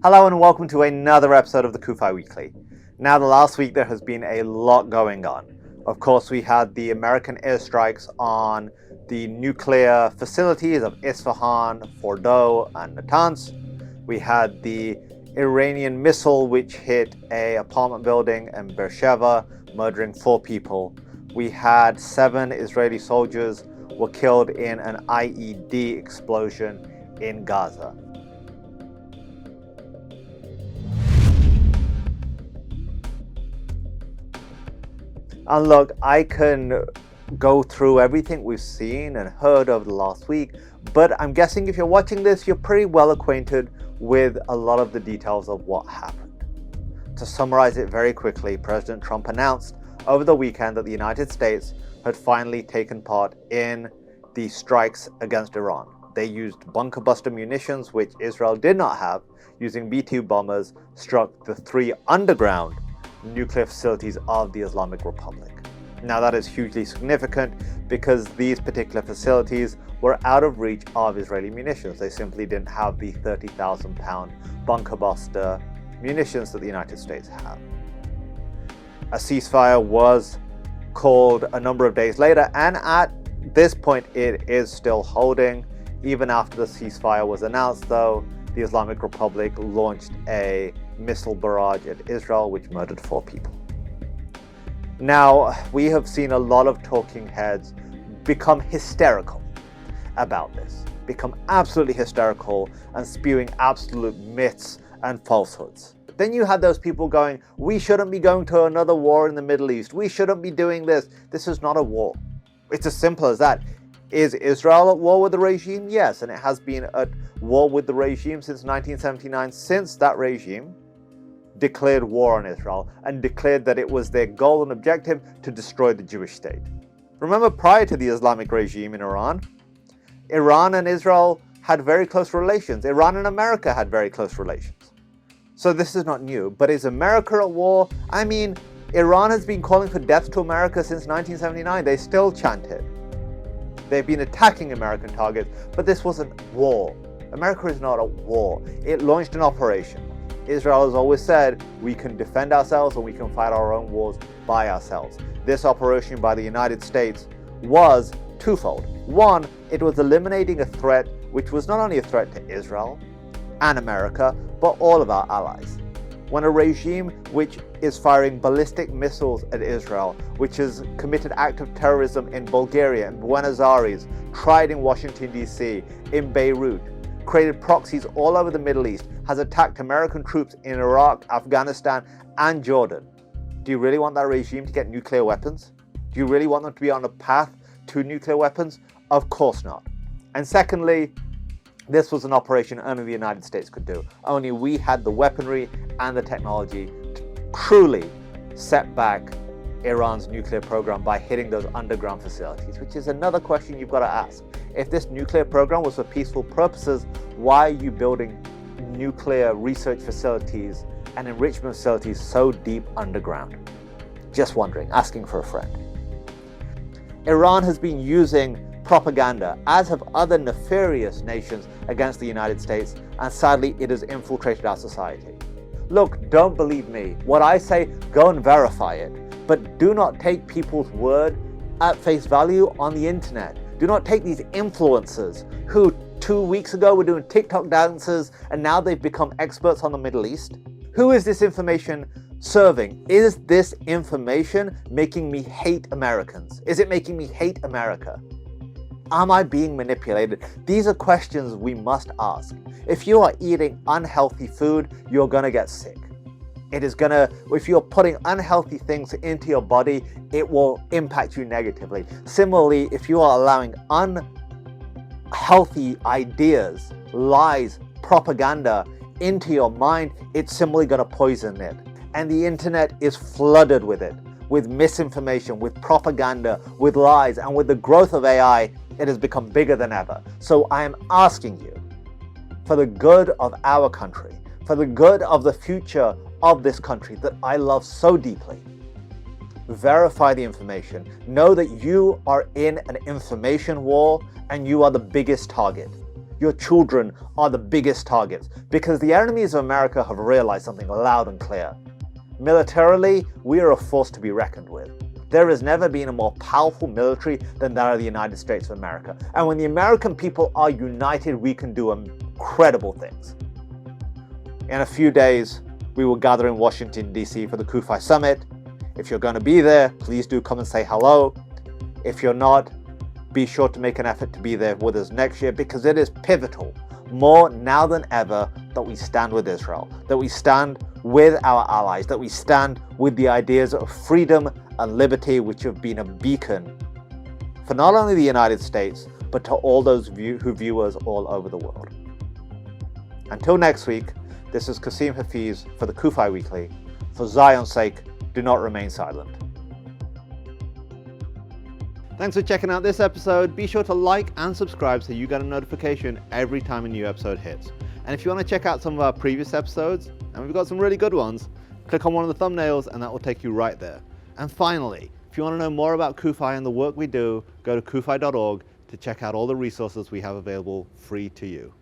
Hello and welcome to another episode of the CUFI Weekly. Now, the last week there has been a lot going on. Of course, we had the American airstrikes on the nuclear facilities of Isfahan, Fordow, and Natanz. We had the Iranian missile which hit an apartment building in Beersheba, murdering 4 people. We had 7 Israeli soldiers were killed in an IED explosion in Gaza. And look, I can go through everything we've seen and heard over the last week, but I'm guessing if you're watching this, you're pretty well acquainted with a lot of the details of what happened. To summarize it very quickly, President Trump announced over the weekend that the United States had finally taken part in the strikes against Iran. They used bunker buster munitions, which Israel did not have, using B-2 bombers, struck the 3 underground nuclear facilities of the Islamic Republic. Now that is hugely significant because these particular facilities were out of reach of Israeli munitions. They simply didn't have the 30,000 pound bunker buster munitions that the United States have. A ceasefire was called a number of days later, and at this point it is still holding. Even after the ceasefire was announced, though, the Islamic Republic launched a missile barrage at Israel, which murdered 4 people. Now, we have seen a lot of talking heads become hysterical about this, become absolutely hysterical and spewing absolute myths and falsehoods. Then you had those people going, we shouldn't be going to another war in the Middle East. We shouldn't be doing this. This is not a war. It's as simple as that. Is Israel at war with the regime? Yes, and it has been at war with the regime since 1979, since that regime declared war on Israel and declared that it was their goal and objective to destroy the Jewish state. Remember, prior to the Islamic regime in Iran and Israel had very close relations. Iran and America had very close relations. So this is not new. But is America at war? I mean, Iran has been calling for death to America since 1979. They still chant it. They've been attacking American targets, but this wasn't war. America is not at war. It launched an operation. Israel has always said, we can defend ourselves and we can fight our own wars by ourselves. This operation by the United States was twofold. One, it was eliminating a threat which was not only a threat to Israel and America, but all of our allies. When a regime which is firing ballistic missiles at Israel, which has committed acts of terrorism in Bulgaria and Buenos Aires, tried in Washington, D.C., in Beirut, created proxies all over the Middle East, has attacked American troops in Iraq, Afghanistan, and Jordan. Do you really want that regime to get nuclear weapons? Do you really want them to be on a path to nuclear weapons? Of course not. And secondly, this was an operation only the United States could do. Only we had the weaponry and the technology to truly set back Iran's nuclear program by hitting those underground facilities, which is another question you've got to ask. If this nuclear program was for peaceful purposes, why are you building nuclear research facilities and enrichment facilities so deep underground? Just wondering, asking for a friend. Iran has been using propaganda, as have other nefarious nations, against the United States, and sadly it has infiltrated our society. Look, don't believe me. What I say, go and verify it. But do not take people's word at face value on the internet. Do not take these influencers who 2 weeks ago were doing TikTok dances and now they've become experts on the Middle East. Who is this information serving? Is this information making me hate Americans? Is it making me hate America? Am I being manipulated? These are questions we must ask. If you are eating unhealthy food, you're going to get sick. If you're putting unhealthy things into your body, it will impact you negatively. Similarly, if you are allowing unhealthy ideas, lies, propaganda into your mind, it's simply going to poison it. And the internet is flooded with it, with misinformation, with propaganda, with lies, and with the growth of AI, it has become bigger than ever. So I am asking you, for the good of our country, for the good of the future of this country that I love so deeply, verify the information. Know that you are in an information war and you are the biggest target. Your children are the biggest targets because the enemies of America have realized something loud and clear. Militarily, we are a force to be reckoned with. There has never been a more powerful military than that of the United States of America. And when the American people are united, we can do incredible things. In a few days, we will gather in Washington, D.C. for the CUFI Summit. If you're going to be there, please do come and say hello. If you're not, be sure to make an effort to be there with us next year because it is pivotal, more now than ever, that we stand with Israel, that we stand with our allies, that we stand with the ideas of freedom and liberty which have been a beacon for not only the United States, but to all those who view us all over the world. Until next week, this is Kasim Hafeez for the CUFI Weekly. For Zion's sake, do not remain silent. Thanks for checking out this episode. Be sure to like and subscribe so you get a notification every time a new episode hits. And if you want to check out some of our previous episodes, and we've got some really good ones, click on one of the thumbnails and that will take you right there. And finally, if you want to know more about CUFI and the work we do, go to cufi.org to check out all the resources we have available free to you.